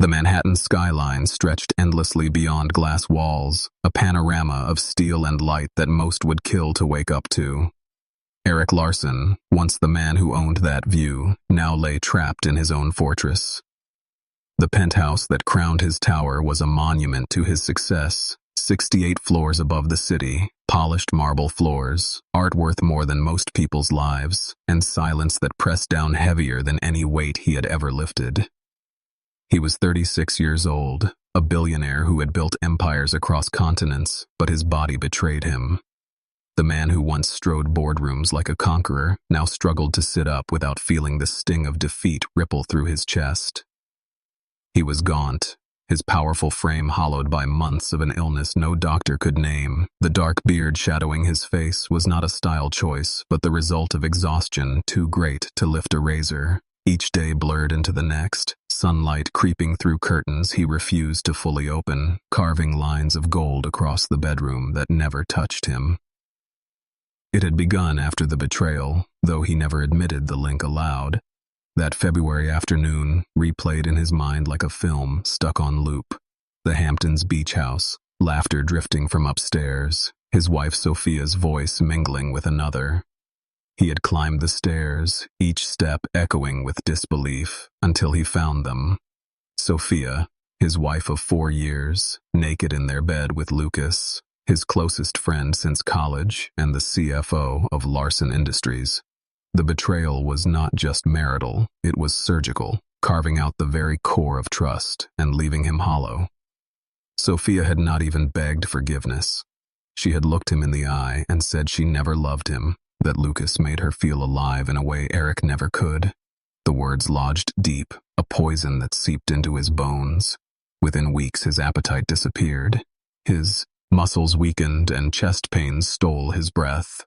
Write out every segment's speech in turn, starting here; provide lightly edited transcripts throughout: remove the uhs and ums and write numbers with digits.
The Manhattan skyline stretched endlessly beyond glass walls, a panorama of steel and light that most would kill to wake up to. Erik Larsson, once the man who owned that view, now lay trapped in his own fortress. The penthouse that crowned his tower was a monument to his success, 68 floors above the city, polished marble floors, art worth more than most people's lives, and silence that pressed down heavier than any weight he had ever lifted. He was 36 years old, a billionaire who had built empires across continents, but his body betrayed him. The man who once strode boardrooms like a conqueror now struggled to sit up without feeling the sting of defeat ripple through his chest. He was gaunt, his powerful frame hollowed by months of an illness no doctor could name. The dark beard shadowing his face was not a style choice, but the result of exhaustion too great to lift a razor. Each day blurred into the next, sunlight creeping through curtains he refused to fully open, carving lines of gold across the bedroom that never touched him. It had begun after the betrayal, though he never admitted the link aloud. That February afternoon replayed in his mind like a film stuck on loop. The Hamptons beach house, laughter drifting from upstairs, his wife Sophia's voice mingling with another. He had climbed the stairs, each step echoing with disbelief, until he found them. Sophia, his wife of 4 years, naked in their bed with Lucas, his closest friend since college and the CFO of Larsson Industries. The betrayal was not just marital, it was surgical, carving out the very core of trust and leaving him hollow. Sophia had not even begged forgiveness. She had looked him in the eye and said she never loved him, that Lucas made her feel alive in a way Erik never could. The words lodged deep, a poison that seeped into his bones. Within weeks his appetite disappeared. His muscles weakened and chest pains stole his breath.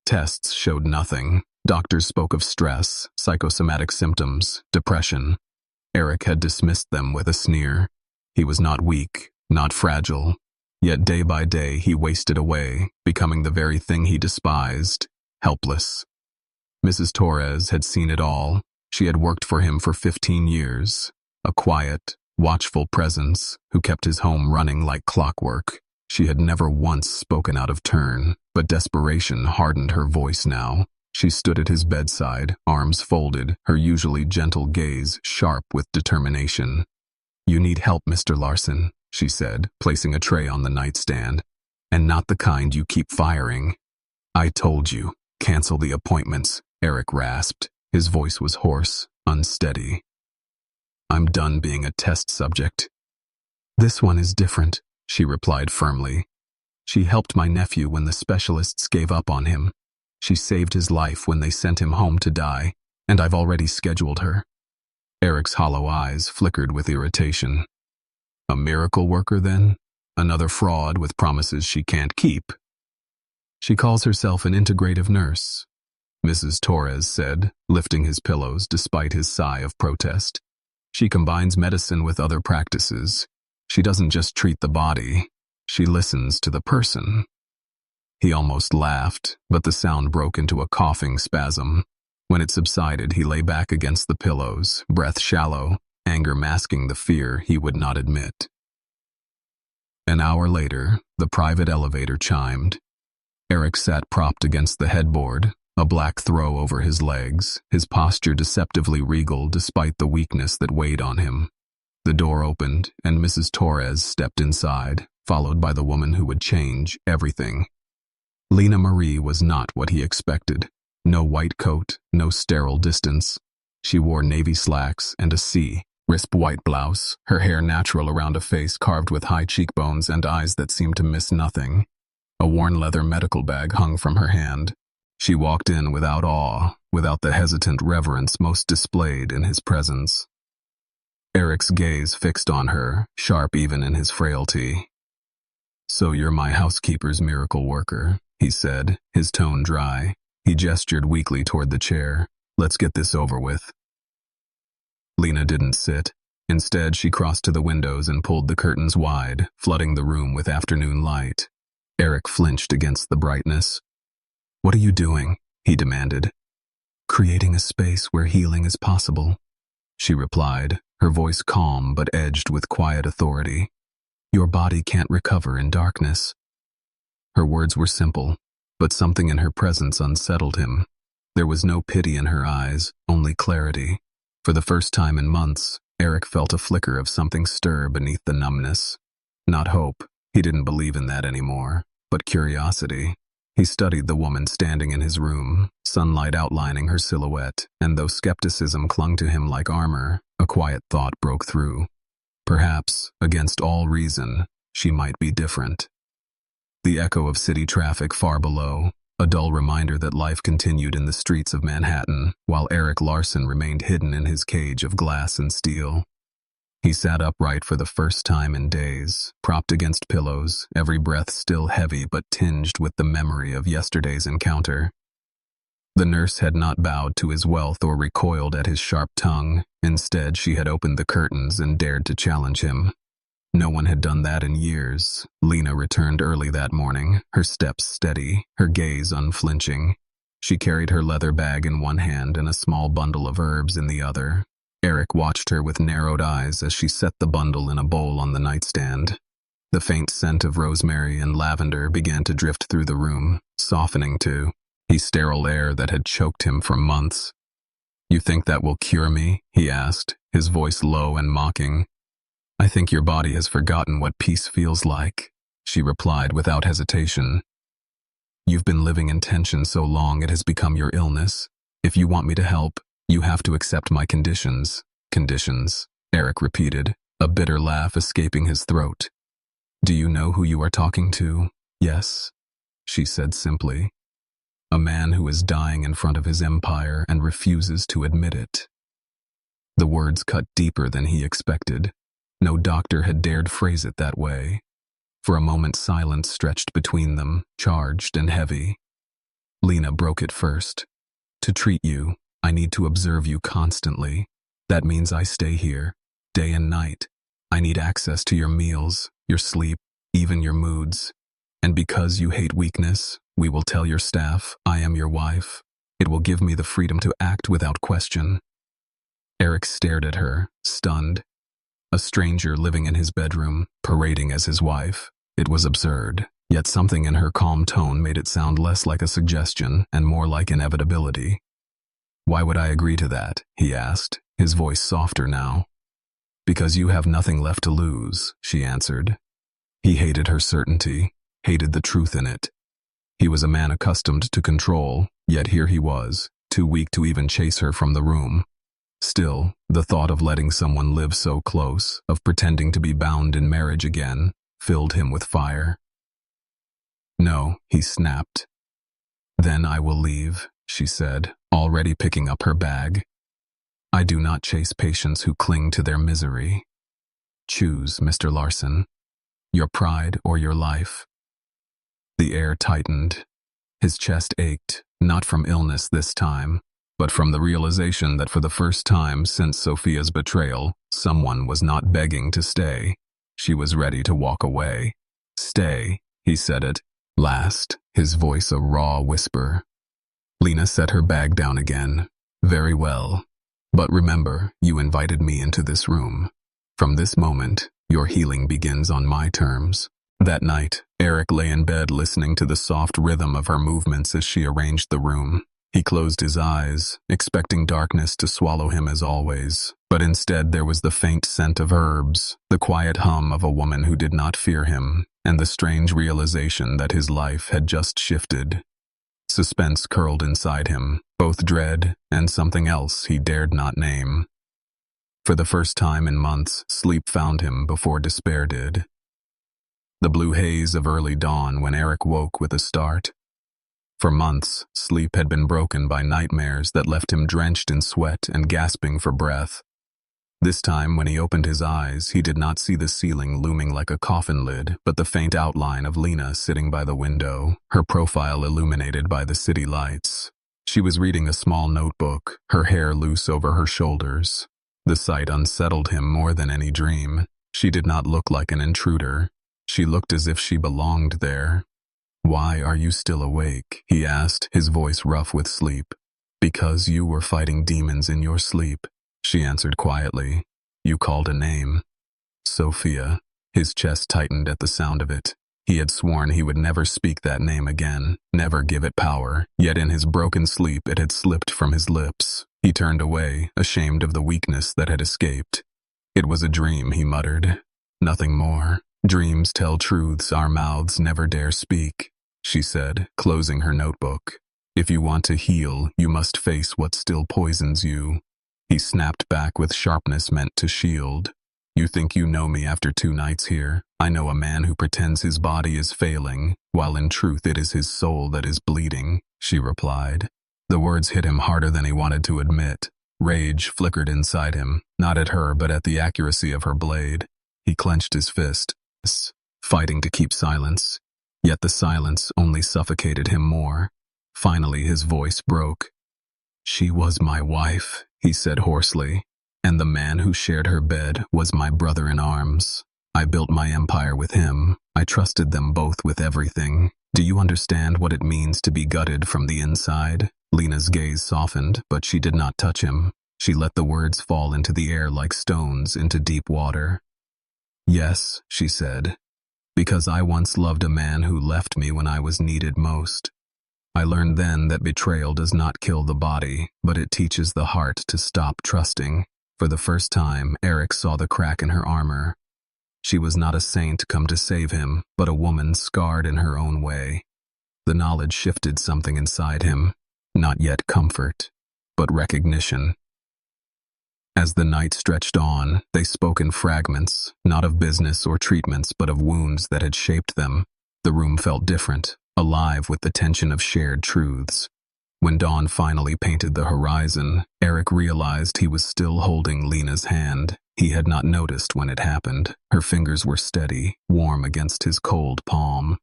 Tests showed nothing. Doctors spoke of stress, psychosomatic symptoms, depression. Erik had dismissed them with a sneer. He was not weak, not fragile. Yet day by day he wasted away, becoming the very thing he despised, helpless. Mrs. Torres had seen it all. She had worked for him for 15 years, a quiet, watchful presence who kept his home running like clockwork. She had never once spoken out of turn, but desperation hardened her voice now. She stood at his bedside, arms folded, her usually gentle gaze sharp with determination. "You need help, Mr. Larsson," she said, placing a tray on the nightstand. "And not the kind you keep firing." "I told you, cancel the appointments," Erik rasped. His voice was hoarse, unsteady. "I'm done being a test subject." "This one is different," she replied firmly. "She helped my nephew when the specialists gave up on him. She saved his life when they sent him home to die, and I've already scheduled her." Erik's hollow eyes flickered with irritation. "A miracle worker, then? Another fraud with promises she can't keep?" "She calls herself an integrative nurse," Mrs. Torres said, lifting his pillows despite his sigh of protest. "She combines medicine with other practices. She doesn't just treat the body, she listens to the person." He almost laughed, but the sound broke into a coughing spasm. When it subsided, he lay back against the pillows, breath shallow, anger masking the fear he would not admit. An hour later, the private elevator chimed. Erik sat propped against the headboard, a black throw over his legs, his posture deceptively regal despite the weakness that weighed on him. The door opened, and Mrs. Torres stepped inside, followed by the woman who would change everything. Lena Marie was not what he expected. No white coat, no sterile distance. She wore navy slacks and a crisp white blouse, her hair natural around a face carved with high cheekbones and eyes that seemed to miss nothing. A worn leather medical bag hung from her hand. She walked in without awe, without the hesitant reverence most displayed in his presence. Erik's gaze fixed on her, sharp even in his frailty. "So you're my housekeeper's miracle worker," he said, his tone dry. He gestured weakly toward the chair. "Let's get this over with." Lena didn't sit. Instead, she crossed to the windows and pulled the curtains wide, flooding the room with afternoon light. Erik flinched against the brightness. "What are you doing?" he demanded. "Creating a space where healing is possible," she replied, her voice calm but edged with quiet authority. "Your body can't recover in darkness." Her words were simple, but something in her presence unsettled him. There was no pity in her eyes, only clarity. For the first time in months, Eric felt a flicker of something stir beneath the numbness. Not hope, he didn't believe in that anymore, but curiosity. He studied the woman standing in his room, sunlight outlining her silhouette, and though skepticism clung to him like armor, a quiet thought broke through. Perhaps, against all reason, she might be different. The echo of city traffic far below, a dull reminder that life continued in the streets of Manhattan, while Eric Larsson remained hidden in his cage of glass and steel. He sat upright for the first time in days, propped against pillows, every breath still heavy but tinged with the memory of yesterday's encounter. The nurse had not bowed to his wealth or recoiled at his sharp tongue. Instead, she had opened the curtains and dared to challenge him. No one had done that in years. Lena returned early that morning, her steps steady, her gaze unflinching. She carried her leather bag in one hand and a small bundle of herbs in the other. Eric watched her with narrowed eyes as she set the bundle in a bowl on the nightstand. The faint scent of rosemary and lavender began to drift through the room, softening to the sterile air that had choked him for months. "You think that will cure me?" he asked, his voice low and mocking. "I think your body has forgotten what peace feels like," she replied without hesitation. "You've been living in tension so long it has become your illness. If you want me to help, you have to accept my conditions." "Conditions," Eric repeated, a bitter laugh escaping his throat. "Do you know who you are talking to?" "Yes," she said simply. "A man who is dying in front of his empire and refuses to admit it." The words cut deeper than he expected. No doctor had dared phrase it that way. For a moment silence stretched between them, charged and heavy. Lena broke it first. "To treat you, I need to observe you constantly. That means I stay here, day and night. I need access to your meals, your sleep, even your moods. And because you hate weakness, we will tell your staff I am your wife. It will give me the freedom to act without question." Eric stared at her, stunned. A stranger living in his bedroom, parading as his wife. It was absurd, yet something in her calm tone made it sound less like a suggestion and more like inevitability. "Why would I agree to that?" he asked, his voice softer now. "Because you have nothing left to lose," she answered. He hated her certainty, hated the truth in it. He was a man accustomed to control, yet here he was, too weak to even chase her from the room. Still, the thought of letting someone live so close, of pretending to be bound in marriage again, filled him with fire. "No," he snapped. "Then I will leave," she said, already picking up her bag. "I do not chase patients who cling to their misery. Choose, Mr. Larsson, your pride or your life." The air tightened. His chest ached, not from illness this time, but from the realization that for the first time since Sophia's betrayal, someone was not begging to stay. She was ready to walk away. "Stay," he said at last, his voice a raw whisper. Lena set her bag down again. "Very well. But remember, you invited me into this room. From this moment, your healing begins on my terms." That night, Eric lay in bed listening to the soft rhythm of her movements as she arranged the room. He closed his eyes, expecting darkness to swallow him as always, but instead there was the faint scent of herbs, the quiet hum of a woman who did not fear him, and the strange realization that his life had just shifted. Suspense curled inside him, both dread and something else he dared not name. For the first time in months, sleep found him before despair did. The blue haze of early dawn when Eric woke with a start. For months, sleep had been broken by nightmares that left him drenched in sweat and gasping for breath. This time, when he opened his eyes, he did not see the ceiling looming like a coffin lid, but the faint outline of Lena sitting by the window, her profile illuminated by the city lights. She was reading a small notebook, her hair loose over her shoulders. The sight unsettled him more than any dream. She did not look like an intruder. She looked as if she belonged there. "Why are you still awake?" he asked, his voice rough with sleep. "Because you were fighting demons in your sleep," she answered quietly. You called a name. Sophia. His chest tightened at the sound of it. He had sworn he would never speak that name again, never give it power, yet in his broken sleep it had slipped from his lips. He turned away, ashamed of the weakness that had escaped. It was a dream, he muttered. Nothing more. Dreams tell truths our mouths never dare speak, she said, closing her notebook. If you want to heal, you must face what still poisons you. He snapped back with sharpness meant to shield. You think you know me after 2 nights here? I know a man who pretends his body is failing, while in truth it is his soul that is bleeding, she replied. The words hit him harder than he wanted to admit. Rage flickered inside him, not at her but at the accuracy of her blade. He clenched his fist, fighting to keep silence. Yet the silence only suffocated him more. Finally his voice broke. She was my wife, he said hoarsely, and the man who shared her bed was my brother in arms. I built my empire with him. I trusted them both with everything. Do you understand what it means to be gutted from the inside? Lena's gaze softened, but she did not touch him. She let the words fall into the air like stones into deep water. Yes, she said, because I once loved a man who left me when I was needed most. I learned then that betrayal does not kill the body, but it teaches the heart to stop trusting. For the first time, Eric saw the crack in her armor. She was not a saint come to save him, but a woman scarred in her own way. The knowledge shifted something inside him, not yet comfort, but recognition. As the night stretched on, they spoke in fragments, not of business or treatments, but of wounds that had shaped them. The room felt different, alive with the tension of shared truths. When dawn finally painted the horizon, Eric realized he was still holding Lena's hand. He had not noticed when it happened. Her fingers were steady, warm against his cold palm.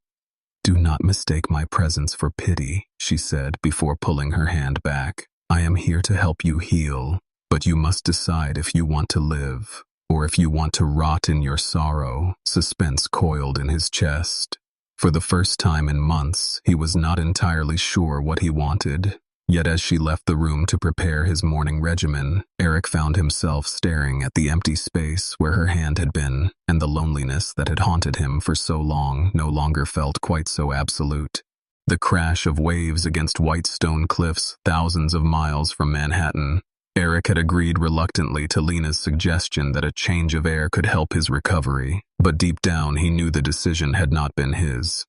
Do not mistake my presence for pity, she said before pulling her hand back. I am here to help you heal, but you must decide if you want to live, or if you want to rot in your sorrow. Suspense coiled in his chest. For the first time in months, he was not entirely sure what he wanted. Yet as she left the room to prepare his morning regimen, Eric found himself staring at the empty space where her hand had been, and the loneliness that had haunted him for so long no longer felt quite so absolute. The crash of waves against white stone cliffs thousands of miles from Manhattan. Eric had agreed reluctantly to Lena's suggestion that a change of air could help his recovery, but deep down he knew the decision had not been his.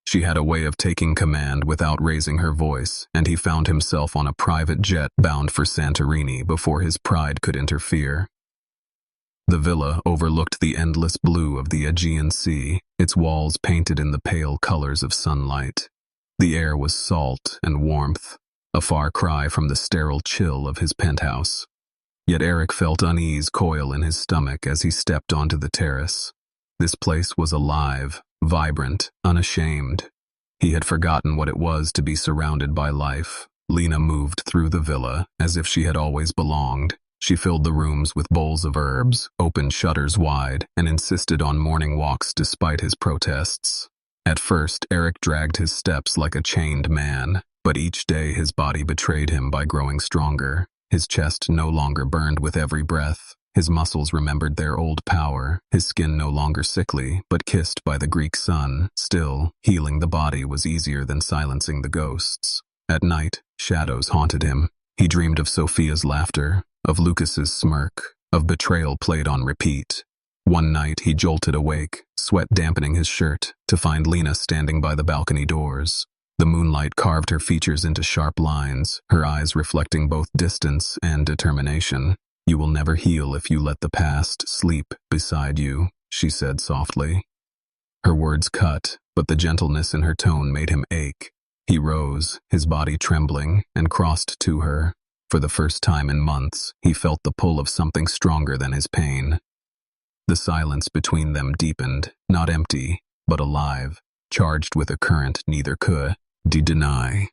She had a way of taking command without raising her voice, and he found himself on a private jet bound for Santorini before his pride could interfere. The villa overlooked the endless blue of the Aegean Sea, its walls painted in the pale colors of sunlight. The air was salt and warmth, a far cry from the sterile chill of his penthouse. Yet Eric felt unease coil in his stomach as he stepped onto the terrace. This place was alive, vibrant, unashamed. He had forgotten what it was to be surrounded by life. Lena moved through the villa as if she had always belonged. She filled the rooms with bowls of herbs, opened shutters wide, and insisted on morning walks despite his protests. At first, Eric dragged his steps like a chained man, but each day his body betrayed him by growing stronger. His chest no longer burned with every breath. His muscles remembered their old power, his skin no longer sickly, but kissed by the Greek sun. Still, healing the body was easier than silencing the ghosts. At night, shadows haunted him. He dreamed of Sophia's laughter, of Lucas's smirk, of betrayal played on repeat. One night he jolted awake, sweat dampening his shirt, to find Lena standing by the balcony doors. The moonlight carved her features into sharp lines, her eyes reflecting both distance and determination. You will never heal if you let the past sleep beside you, she said softly. Her words cut, but the gentleness in her tone made him ache. He rose, his body trembling, and crossed to her. For the first time in months, he felt the pull of something stronger than his pain. The silence between them deepened, not empty, but alive, charged with a current neither could deny.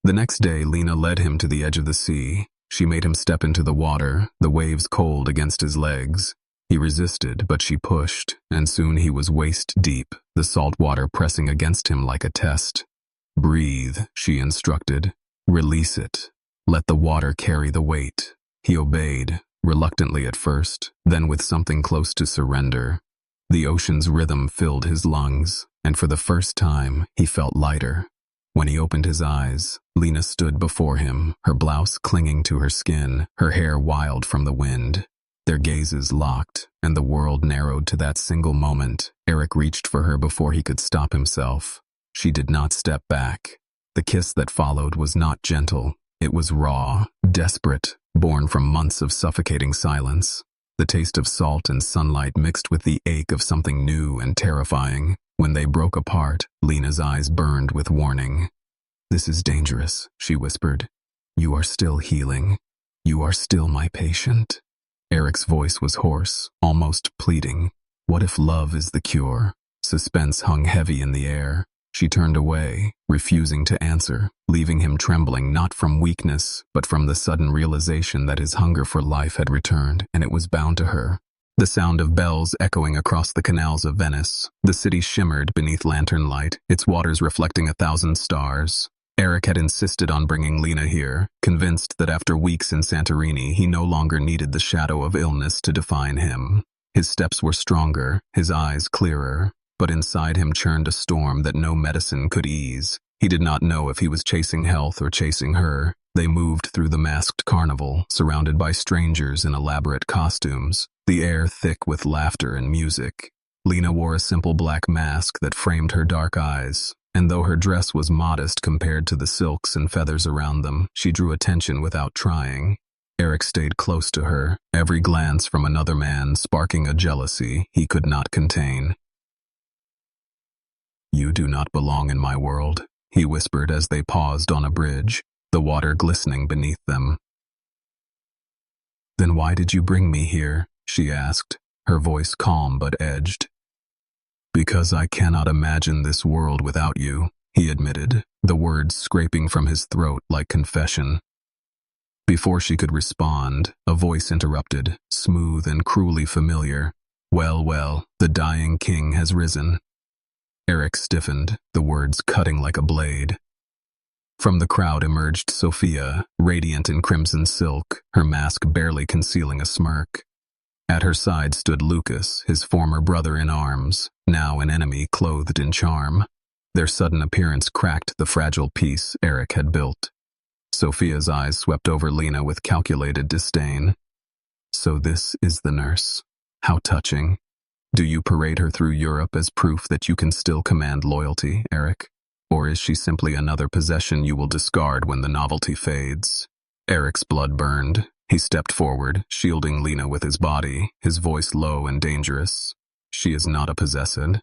The next day, Lena led him to the edge of the sea. She made him step into the water, the waves cold against his legs. He resisted, but she pushed, and soon he was waist deep, the salt water pressing against him like a test. Breathe, she instructed. Release it. Let the water carry the weight. He obeyed, reluctantly at first, then with something close to surrender. The ocean's rhythm filled his lungs, and for the first time, he felt lighter. When he opened his eyes, Lena stood before him, her blouse clinging to her skin, her hair wild from the wind. Their gazes locked, and the world narrowed to that single moment. Eric reached for her before he could stop himself. She did not step back. The kiss that followed was not gentle. It was raw, desperate, born from months of suffocating silence. The taste of salt and sunlight mixed with the ache of something new and terrifying. When they broke apart, Lena's eyes burned with warning. "This is dangerous," she whispered. "You are still healing. You are still my patient." Eric's voice was hoarse, almost pleading. What if love is the cure? Suspense hung heavy in the air. She turned away, refusing to answer, leaving him trembling not from weakness, but from the sudden realization that his hunger for life had returned, and it was bound to her. The sound of bells echoing across the canals of Venice. The city shimmered beneath lantern light, its waters reflecting 1,000 stars. Eric had insisted on bringing Lena here, convinced that after weeks in Santorini he no longer needed the shadow of illness to define him. His steps were stronger, his eyes clearer, but inside him churned a storm that no medicine could ease. He did not know if he was chasing health or chasing her. They moved through the masked carnival, surrounded by strangers in elaborate costumes, the air thick with laughter and music. Lena wore a simple black mask that framed her dark eyes, and though her dress was modest compared to the silks and feathers around them, she drew attention without trying. Eric stayed close to her, every glance from another man sparking a jealousy he could not contain. "You do not belong in my world," he whispered as they paused on a bridge, the water glistening beneath them. "Then why did you bring me here?" she asked, her voice calm but edged. "Because I cannot imagine this world without you," he admitted, the words scraping from his throat like confession. Before she could respond, a voice interrupted, smooth and cruelly familiar. "Well, well, the dying king has risen." Eric stiffened, the words cutting like a blade. From the crowd emerged Sophia, radiant in crimson silk, her mask barely concealing a smirk. At her side stood Lucas, his former brother in arms, now an enemy clothed in charm. Their sudden appearance cracked the fragile peace Eric had built. Sophia's eyes swept over Lena with calculated disdain. "So this is the nurse. How touching. Do you parade her through Europe as proof that you can still command loyalty, Eric? Or is she simply another possession you will discard when the novelty fades?" Eric's blood burned. He stepped forward, shielding Lena with his body, his voice low and dangerous. "She is not a possessed.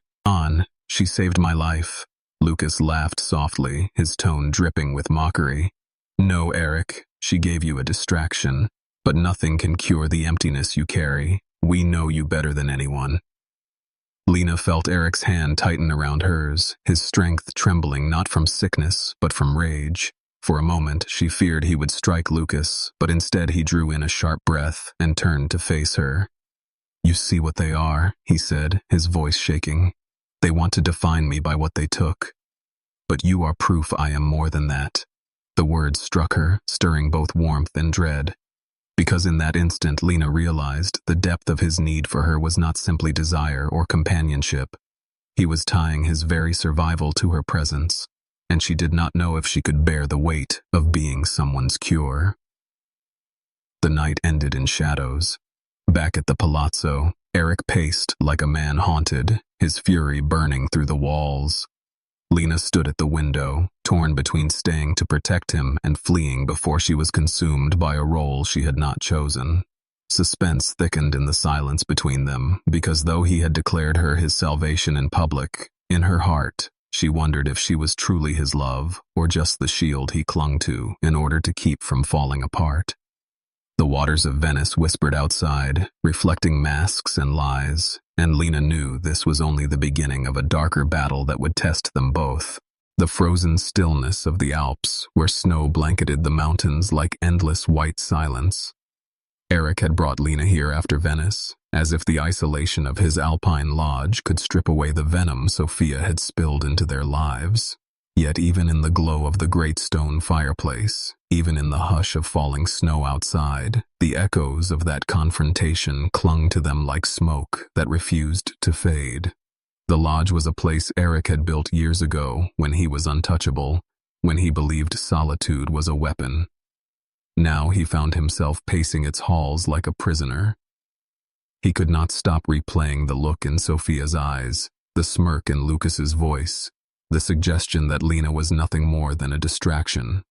She saved my life." Lucas laughed softly, his tone dripping with mockery. "No, Eric, she gave you a distraction, but nothing can cure the emptiness you carry. We know you better than anyone." Lena felt Eric's hand tighten around hers, his strength trembling not from sickness, but from rage. For a moment, she feared he would strike Lucas, but instead he drew in a sharp breath and turned to face her. "You see what they are," he said, his voice shaking. "They want to define me by what they took. But you are proof I am more than that." The words struck her, stirring both warmth and dread. Because in that instant Lena realized the depth of his need for her was not simply desire or companionship. He was tying his very survival to her presence, and she did not know if she could bear the weight of being someone's cure. The night ended in shadows. Back at the palazzo, Eric paced like a man haunted, his fury burning through the walls. Lena stood at the window, torn between staying to protect him and fleeing before she was consumed by a role she had not chosen. Suspense thickened in the silence between them, because though he had declared her his salvation in public, in her heart, she wondered if she was truly his love, or just the shield he clung to in order to keep from falling apart. The waters of Venice whispered outside, reflecting masks and lies, and Lena knew this was only the beginning of a darker battle that would test them both. The frozen stillness of the Alps, where snow blanketed the mountains like endless white silence. Eric had brought Lena here after Venice, as if the isolation of his alpine lodge could strip away the venom Sophia had spilled into their lives. Yet even in the glow of the great stone fireplace, even in the hush of falling snow outside, the echoes of that confrontation clung to them like smoke that refused to fade. The lodge was a place Eric had built years ago when he was untouchable, when he believed solitude was a weapon. Now he found himself pacing its halls like a prisoner. He could not stop replaying the look in Sophia's eyes, the smirk in Lucas's voice, the suggestion that Lena was nothing more than a distraction.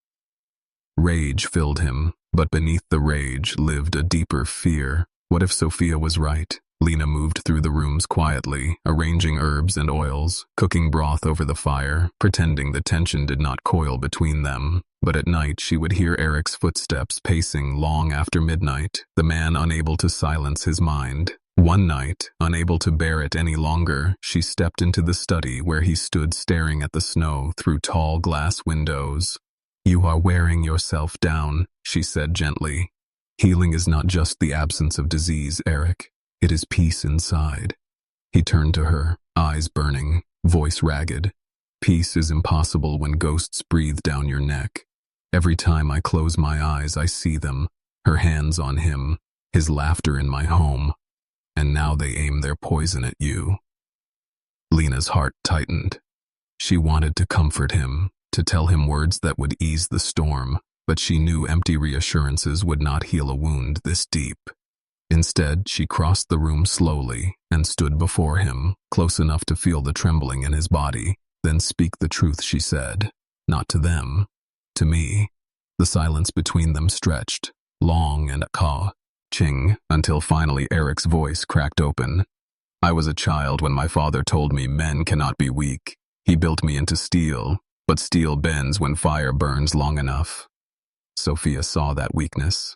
Rage filled him, but beneath the rage lived a deeper fear. What if Sophia was right? Lena moved through the rooms quietly, arranging herbs and oils, cooking broth over the fire, pretending the tension did not coil between them. But at night she would hear Eric's footsteps pacing long after midnight, the man unable to silence his mind. One night, unable to bear it any longer, she stepped into the study where he stood staring at the snow through tall glass windows. "You are wearing yourself down," she said gently. "Healing is not just the absence of disease, Eric. It is peace inside." He turned to her, eyes burning, voice ragged. "Peace is impossible when ghosts breathe down your neck. Every time I close my eyes, I see them, her hands on him, his laughter in my home. And now they aim their poison at you." Lena's heart tightened. She wanted to comfort him, to tell him words that would ease the storm, but she knew empty reassurances would not heal a wound this deep. Instead, she crossed the room slowly and stood before him, close enough to feel the trembling in his body. "Then speak the truth," she said. "Not to them, to me." The silence between them stretched, long and ching, until finally Eric's voice cracked open. "I was a child when my father told me men cannot be weak. He built me into steel, but steel bends when fire burns long enough." Sophia saw that weakness.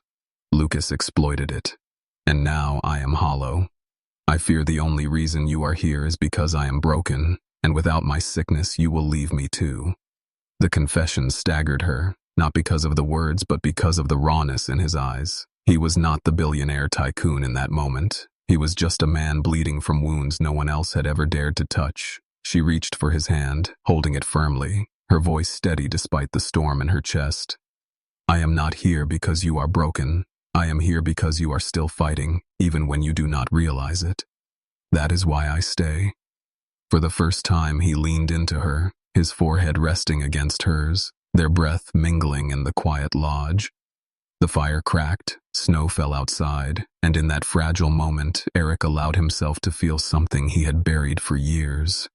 Lucas exploited it. "And now I am hollow. I fear the only reason you are here is because I am broken, and without my sickness you will leave me too." The confession staggered her, not because of the words but because of the rawness in his eyes. He was not the billionaire tycoon in that moment. He was just a man bleeding from wounds no one else had ever dared to touch. She reached for his hand, holding it firmly, her voice steady despite the storm in her chest. "I am not here because you are broken. I am here because you are still fighting, even when you do not realize it. That is why I stay." For the first time he leaned into her, his forehead resting against hers, their breath mingling in the quiet lodge. The fire cracked, snow fell outside, and in that fragile moment, Eric allowed himself to feel something he had buried for years.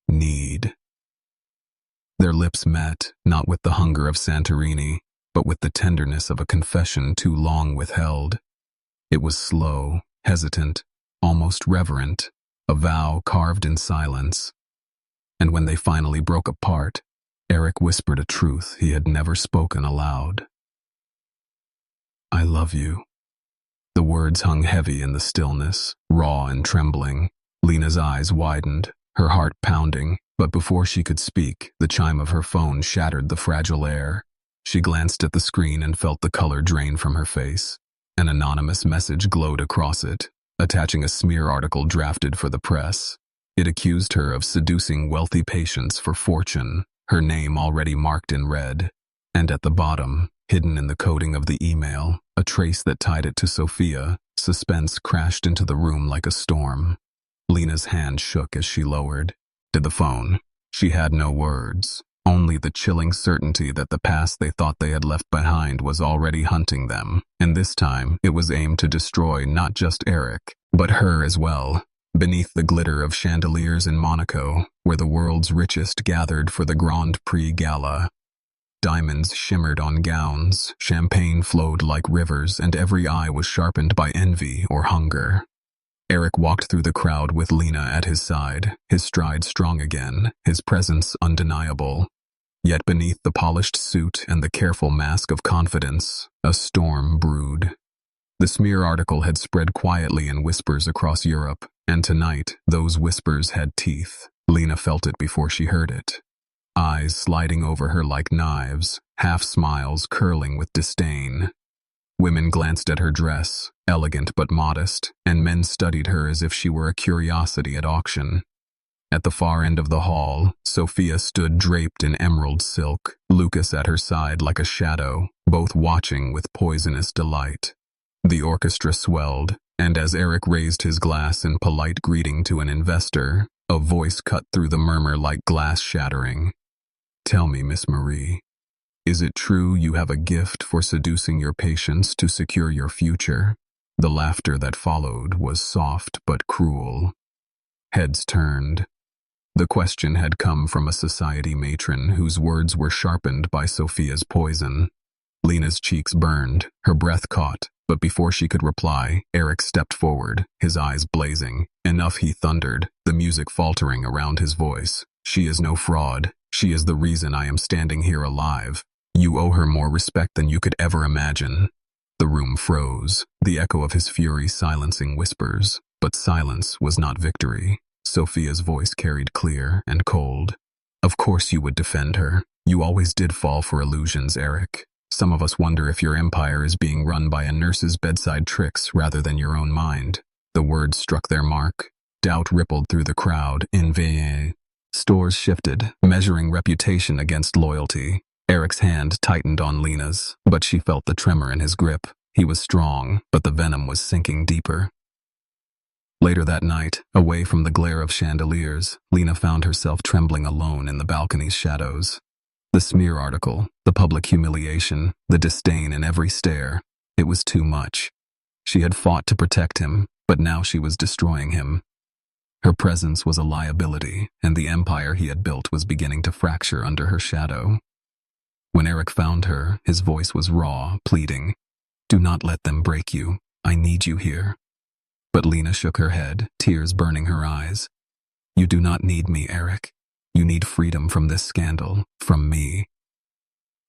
Need. Their lips met, not with the hunger of Santorini, but with the tenderness of a confession too long withheld. It was slow, hesitant, almost reverent, a vow carved in silence. And when they finally broke apart, Eric whispered a truth he had never spoken aloud. "I love you." The words hung heavy in the stillness, raw and trembling. Lena's eyes widened, her heart pounding, but before she could speak, the chime of her phone shattered the fragile air. She glanced at the screen and felt the color drain from her face. An anonymous message glowed across it, attaching a smear article drafted for the press. It accused her of seducing wealthy patients for fortune, her name already marked in red. And at the bottom, hidden in the coding of the email, a trace that tied it to Sophia. Suspense crashed into the room like a storm. Lena's hand shook as she lowered to the phone. She had no words, only the chilling certainty that the past they thought they had left behind was already hunting them, and this time it was aimed to destroy not just Eric, but her as well. Beneath the glitter of chandeliers in Monaco, where the world's richest gathered for the Grand Prix Gala, diamonds shimmered on gowns, champagne flowed like rivers, and every eye was sharpened by envy or hunger. Eric walked through the crowd with Lena at his side, his stride strong again, his presence undeniable. Yet beneath the polished suit and the careful mask of confidence, a storm brewed. The smear article had spread quietly in whispers across Europe, and tonight those whispers had teeth. Lena felt it before she heard it. Eyes sliding over her like knives, half smiles curling with disdain. Women glanced at her dress, elegant but modest, and men studied her as if she were a curiosity at auction. At the far end of the hall, Sophia stood draped in emerald silk, Lucas at her side like a shadow, both watching with poisonous delight. The orchestra swelled, and as Eric raised his glass in polite greeting to an investor, a voice cut through the murmur like glass shattering. "Tell me, Miss Marie, is it true you have a gift for seducing your patients to secure your future?" The laughter that followed was soft but cruel. Heads turned. The question had come from a society matron whose words were sharpened by Sophia's poison. Lena's cheeks burned, her breath caught, but before she could reply, Eric stepped forward, his eyes blazing. "Enough," he thundered, the music faltering around his voice. "She is no fraud. She is the reason I am standing here alive. You owe her more respect than you could ever imagine." The room froze, the echo of his fury silencing whispers. But silence was not victory. Sophia's voice carried clear and cold. "Of course you would defend her. You always did fall for illusions, Eric. Some of us wonder if your empire is being run by a nurse's bedside tricks rather than your own mind." The words struck their mark. Doubt rippled through the crowd. In vain. Stores shifted, measuring reputation against loyalty. Eric's hand tightened on Lena's, but she felt the tremor in his grip. He was strong, but the venom was sinking deeper. Later that night, away from the glare of chandeliers, Lena found herself trembling alone in the balcony's shadows. The smear article, the public humiliation, the disdain in every stare. It was too much. She had fought to protect him, but now she was destroying him. Her presence was a liability, and the empire he had built was beginning to fracture under her shadow. When Eric found her, his voice was raw, pleading, "Do not let them break you. I need you here." But Lena shook her head, tears burning her eyes. "You do not need me, Eric. You need freedom from this scandal, from me."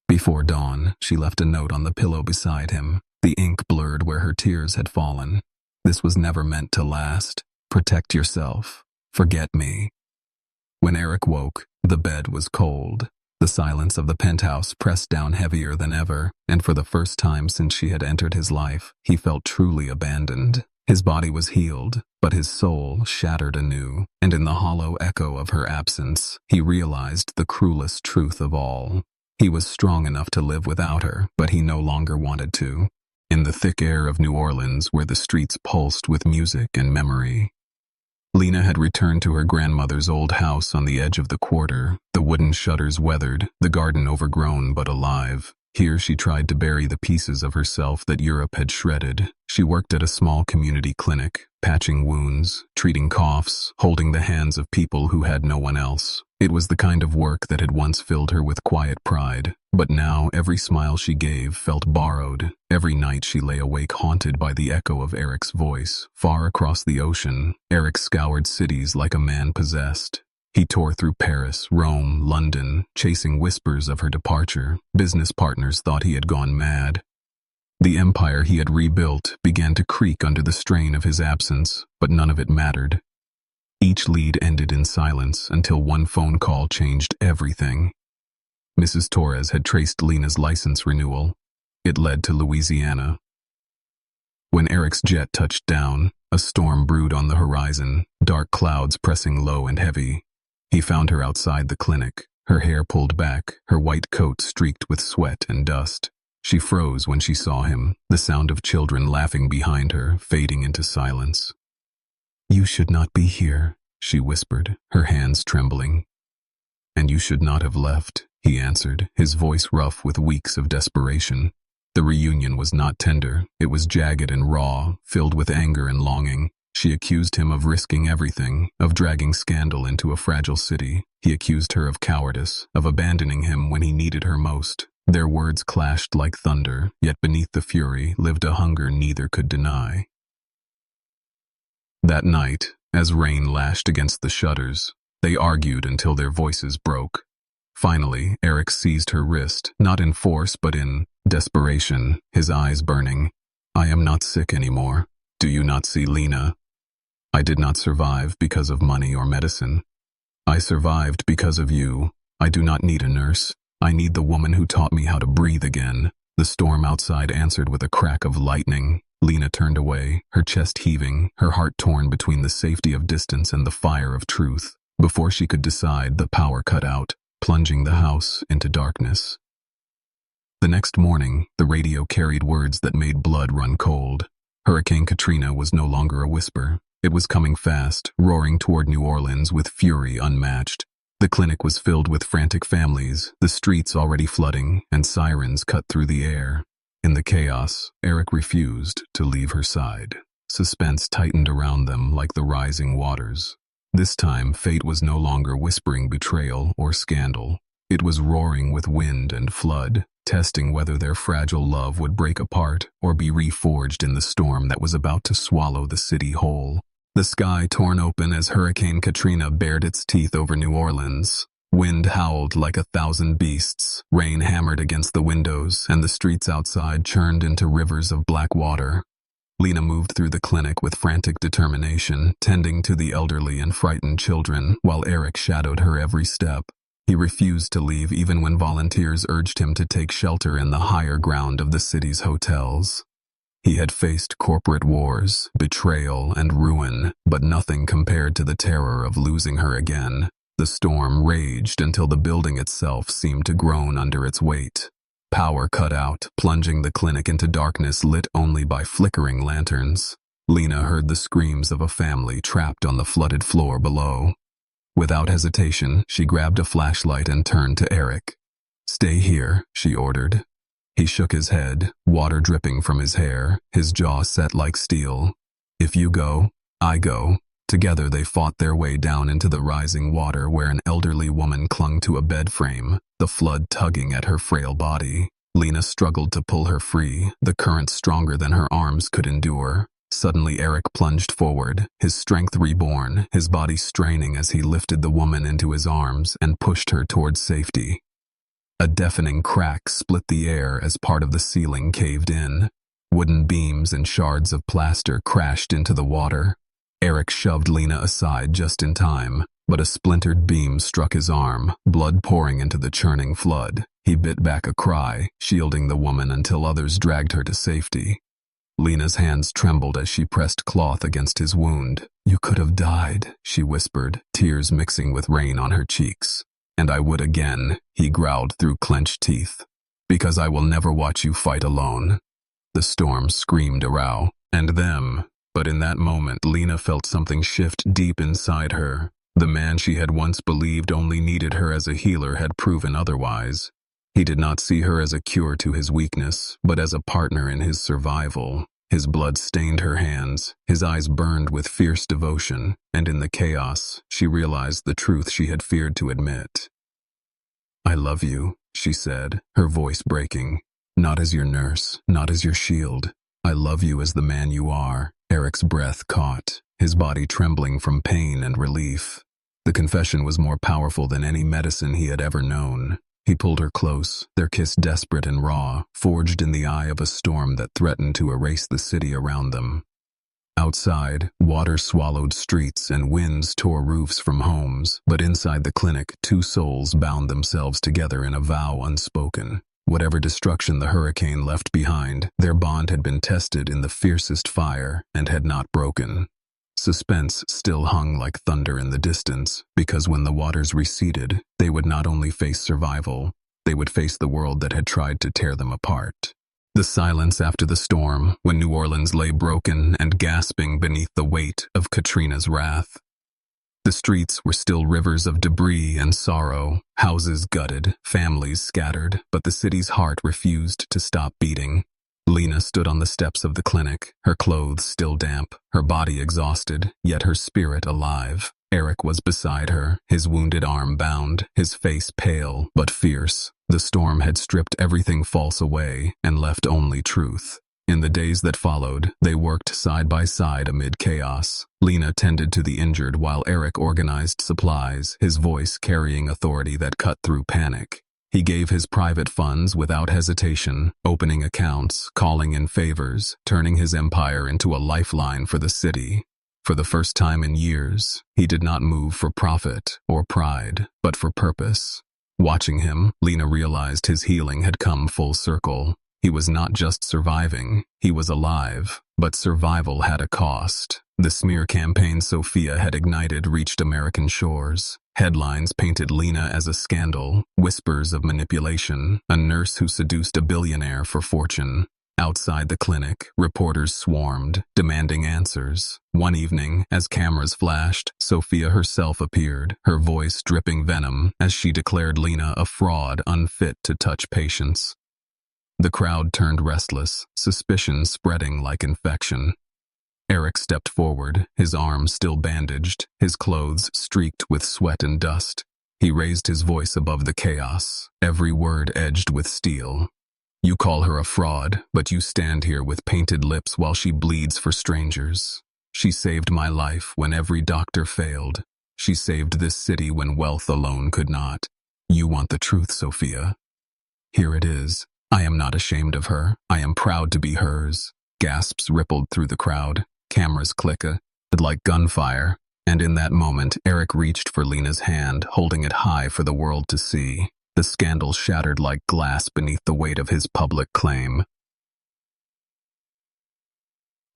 Before dawn, she left a note on the pillow beside him, the ink blurred where her tears had fallen. "This was never meant to last. Protect yourself. Forget me." When Eric woke, the bed was cold. The silence of the penthouse pressed down heavier than ever, and for the first time since she had entered his life, he felt truly abandoned. His body was healed, but his soul shattered anew, and in the hollow echo of her absence, he realized the cruelest truth of all. He was strong enough to live without her, but he no longer wanted to. In the thick air of New Orleans, where the streets pulsed with music and memory, Lena had returned to her grandmother's old house on the edge of the quarter, the wooden shutters weathered, the garden overgrown but alive. Here she tried to bury the pieces of herself that Europe had shredded. She worked at a small community clinic, patching wounds, treating coughs, holding the hands of people who had no one else. It was the kind of work that had once filled her with quiet pride, but now every smile she gave felt borrowed. Every night she lay awake haunted by the echo of Eric's voice. Far across the ocean, Eric scoured cities like a man possessed. He tore through Paris, Rome, London, chasing whispers of her departure. Business partners thought he had gone mad. The empire he had rebuilt began to creak under the strain of his absence, but none of it mattered. Each lead ended in silence until one phone call changed everything. Mrs. Torres had traced Lena's license renewal. It led to Louisiana. When Eric's jet touched down, a storm brewed on the horizon, dark clouds pressing low and heavy. He found her outside the clinic, her hair pulled back, her white coat streaked with sweat and dust. She froze when she saw him, the sound of children laughing behind her, fading into silence. "You should not be here," she whispered, her hands trembling. "And you should not have left," he answered, his voice rough with weeks of desperation. The reunion was not tender, it was jagged and raw, filled with anger and longing. She accused him of risking everything, of dragging scandal into a fragile city. He accused her of cowardice, of abandoning him when he needed her most. Their words clashed like thunder, yet beneath the fury lived a hunger neither could deny. That night, as rain lashed against the shutters, they argued until their voices broke. Finally, Eric seized her wrist, not in force but in desperation, his eyes burning. "I am not sick anymore. Do you not see, Lena? I did not survive because of money or medicine. I survived because of you. I do not need a nurse. I need the woman who taught me how to breathe again." The storm outside answered with a crack of lightning. Lena turned away, her chest heaving, her heart torn between the safety of distance and the fire of truth. Before she could decide, the power cut out, plunging the house into darkness. The next morning, the radio carried words that made blood run cold. Hurricane Katrina was no longer a whisper. It was coming fast, roaring toward New Orleans with fury unmatched. The clinic was filled with frantic families, the streets already flooding, and sirens cut through the air. In the chaos, Eric refused to leave her side. Suspense tightened around them like the rising waters. This time, fate was no longer whispering betrayal or scandal. It was roaring with wind and flood, testing whether their fragile love would break apart or be reforged in the storm that was about to swallow the city whole. The sky torn open as Hurricane Katrina bared its teeth over New Orleans. Wind howled like 1,000 beasts, rain hammered against the windows, and the streets outside churned into rivers of black water. Lena moved through the clinic with frantic determination, tending to the elderly and frightened children, while Eric shadowed her every step. He refused to leave even when volunteers urged him to take shelter in the higher ground of the city's hotels. He had faced corporate wars, betrayal, and ruin, but nothing compared to the terror of losing her again. The storm raged until the building itself seemed to groan under its weight. Power cut out, plunging the clinic into darkness lit only by flickering lanterns. Lena heard the screams of a family trapped on the flooded floor below. Without hesitation, she grabbed a flashlight and turned to Eric. "Stay here," she ordered. He shook his head, water dripping from his hair, his jaw set like steel. "If you go, I go." Together they fought their way down into the rising water where an elderly woman clung to a bed frame, the flood tugging at her frail body. Lena struggled to pull her free, the current stronger than her arms could endure. Suddenly Eric plunged forward, his strength reborn, his body straining as he lifted the woman into his arms and pushed her towards safety. A deafening crack split the air as part of the ceiling caved in. Wooden beams and shards of plaster crashed into the water. Eric shoved Lena aside just in time, but a splintered beam struck his arm, blood pouring into the churning flood. He bit back a cry, shielding the woman until others dragged her to safety. Lena's hands trembled as she pressed cloth against his wound. "You could have died," she whispered, tears mixing with rain on her cheeks. "And I would again," he growled through clenched teeth. "Because I will never watch you fight alone." The storm screamed around, and them. But in that moment, Lena felt something shift deep inside her. The man she had once believed only needed her as a healer had proven otherwise. He did not see her as a cure to his weakness, but as a partner in his survival. His blood stained her hands, his eyes burned with fierce devotion, and in the chaos, she realized the truth she had feared to admit. "I love you," she said, her voice breaking. "Not as your nurse, not as your shield. I love you as the man you are." Eric's breath caught, his body trembling from pain and relief. The confession was more powerful than any medicine he had ever known. He pulled her close, their kiss desperate and raw, forged in the eye of a storm that threatened to erase the city around them. Outside, water swallowed streets and winds tore roofs from homes, but inside the clinic, two souls bound themselves together in a vow unspoken. Whatever destruction the hurricane left behind, their bond had been tested in the fiercest fire and had not broken. Suspense still hung like thunder in the distance, because when the waters receded, they would not only face survival, they would face the world that had tried to tear them apart. The silence after the storm, when New Orleans lay broken and gasping beneath the weight of Katrina's wrath. The streets were still rivers of debris and sorrow, houses gutted, families scattered, but the city's heart refused to stop beating. Lena stood on the steps of the clinic, her clothes still damp, her body exhausted, yet her spirit alive. Eric was beside her, his wounded arm bound, his face pale but fierce. The storm had stripped everything false away and left only truth. In the days that followed, they worked side by side amid chaos. Lena tended to the injured while Eric organized supplies, his voice carrying authority that cut through panic. He gave his private funds without hesitation, opening accounts, calling in favors, turning his empire into a lifeline for the city. For the first time in years, he did not move for profit or pride, but for purpose. Watching him, Lena realized his healing had come full circle. He was not just surviving, he was alive, but survival had a cost. The smear campaign Sophia had ignited reached American shores. Headlines painted Lena as a scandal, whispers of manipulation, a nurse who seduced a billionaire for fortune. Outside the clinic, reporters swarmed, demanding answers. One evening, as cameras flashed, Sophia herself appeared, her voice dripping venom as she declared Lena a fraud unfit to touch patients. The crowd turned restless, suspicion spreading like infection. Eric stepped forward, his arms still bandaged, his clothes streaked with sweat and dust. He raised his voice above the chaos, every word edged with steel. You call her a fraud, but you stand here with painted lips while she bleeds for strangers. She saved my life when every doctor failed. She saved this city when wealth alone could not. You want the truth, Sophia. Here it is. I am not ashamed of her. I am proud to be hers. Gasps rippled through the crowd. Cameras clicked like gunfire. And in that moment, Eric reached for Lena's hand, holding it high for the world to see. The scandal shattered like glass beneath the weight of his public claim.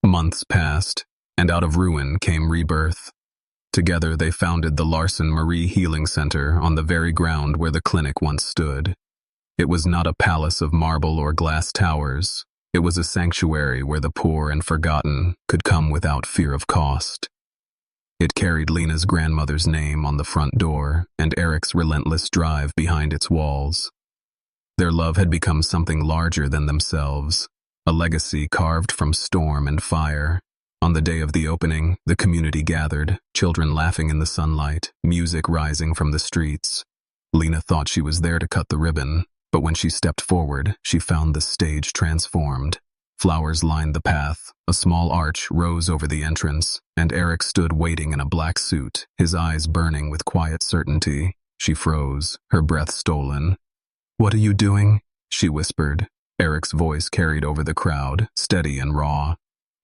Months passed, and out of ruin came rebirth. Together they founded the Larsson Marie Healing Center on the very ground where the clinic once stood. It was not a palace of marble or glass towers. It was a sanctuary where the poor and forgotten could come without fear of cost. It carried Lena's grandmother's name on the front door and Eric's relentless drive behind its walls. Their love had become something larger than themselves, a legacy carved from storm and fire. On the day of the opening, the community gathered, children laughing in the sunlight, music rising from the streets. Lena thought she was there to cut the ribbon, but when she stepped forward, she found the stage transformed. Flowers lined the path, a small arch rose over the entrance, and Eric stood waiting in a black suit, his eyes burning with quiet certainty. She froze, her breath stolen. "What are you doing?" she whispered. Eric's voice carried over the crowd, steady and raw.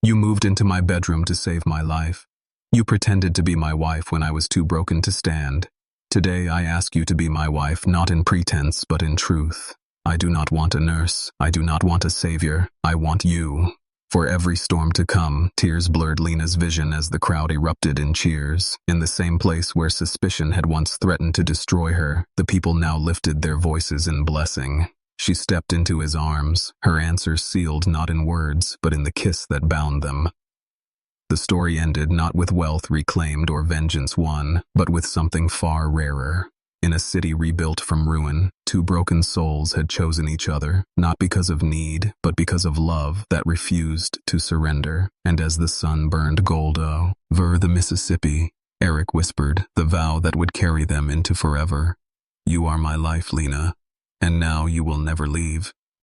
"You moved into my bedroom to save my life. You pretended to be my wife when I was too broken to stand. Today I ask you to be my wife, not in pretense, but in truth. I do not want a nurse. I do not want a savior. I want you." For every storm to come, tears blurred Lena's vision as the crowd erupted in cheers. In the same place where suspicion had once threatened to destroy her, the people now lifted their voices in blessing. She stepped into his arms, her answer sealed not in words, but in the kiss that bound them. The story ended not with wealth reclaimed or vengeance won, but with something far rarer. In a city rebuilt from ruin, two broken souls had chosen each other, not because of need, but because of love that refused to surrender. And as the sun burned gold over the Mississippi, Eric whispered the vow that would carry them into forever. "You are my life, Lena, and now you will never leave."